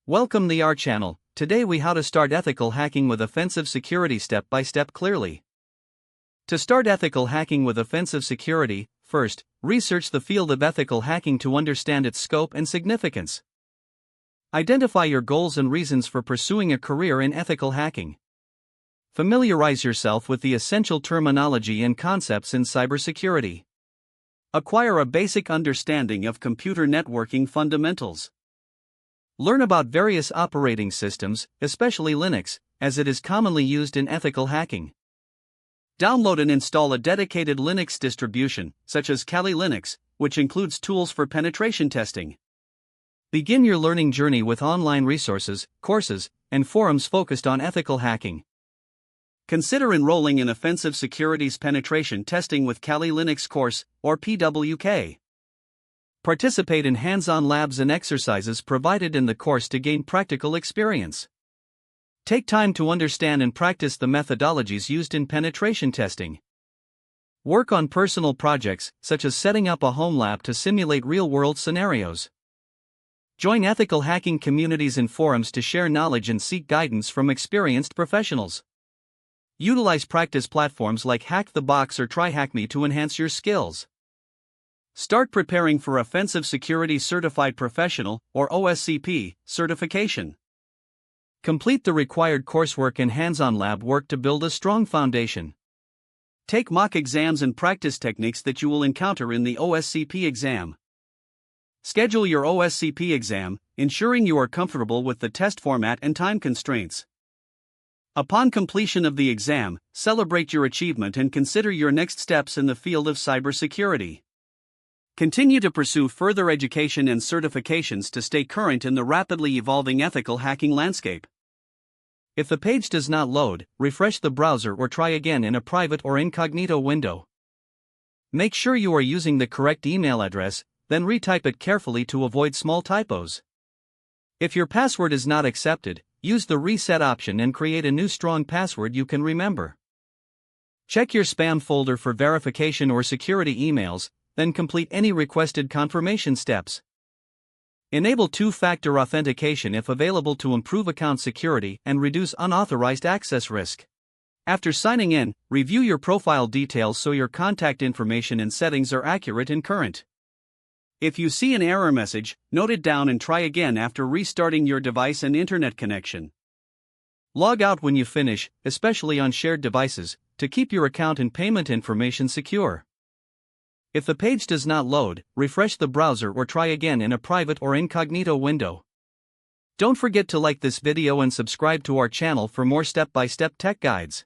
Welcome to our channel. Today we how to start ethical hacking with offensive security step by step clearly. To start ethical hacking with offensive security, first, research the field of ethical hacking to understand its scope and significance. Identify your goals and reasons for pursuing a career in ethical hacking. Familiarize yourself with the essential terminology and concepts in cybersecurity. Acquire a basic understanding of computer networking fundamentals. Learn about various operating systems, especially Linux, as it is commonly used in ethical hacking. Download and install a dedicated Linux distribution, such as Kali Linux, which includes tools for penetration testing. Begin your learning journey with online resources, courses, and forums focused on ethical hacking. Consider enrolling in Offensive Securities Penetration Testing with Kali Linux course, or PWK. Participate in hands-on labs and exercises provided in the course to gain practical experience. Take time to understand and practice the methodologies used in penetration testing. Work on personal projects, such as setting up a home lab to simulate real-world scenarios. Join ethical hacking communities and forums to share knowledge and seek guidance from experienced professionals. Utilize practice platforms like Hack the Box or TryHackMe to enhance your skills. Start preparing for Offensive Security Certified Professional, or OSCP, certification. Complete the required coursework and hands-on lab work to build a strong foundation. Take mock exams and practice techniques that you will encounter in the OSCP exam. Schedule your OSCP exam, ensuring you are comfortable with the test format and time constraints. Upon completion of the exam, celebrate your achievement and consider your next steps in the field of cybersecurity. Continue to pursue further education and certifications to stay current in the rapidly evolving ethical hacking landscape. If the page does not load, refresh the browser or try again in a private or incognito window. Make sure you are using the correct email address, then retype it carefully to avoid small typos. If your password is not accepted, use the reset option and create a new strong password you can remember. Check your spam folder for verification or security emails, then complete any requested confirmation steps. Enable two-factor authentication if available to improve account security and reduce unauthorized access risk. After signing in, review your profile details so your contact information and settings are accurate and current. If you see an error message, note it down and try again after restarting your device and internet connection. Log out when you finish, especially on shared devices, to keep your account and payment information secure. If the page does not load, refresh the browser or try again in a private or incognito window. Don't forget to like this video and subscribe to our channel for more step-by-step tech guides.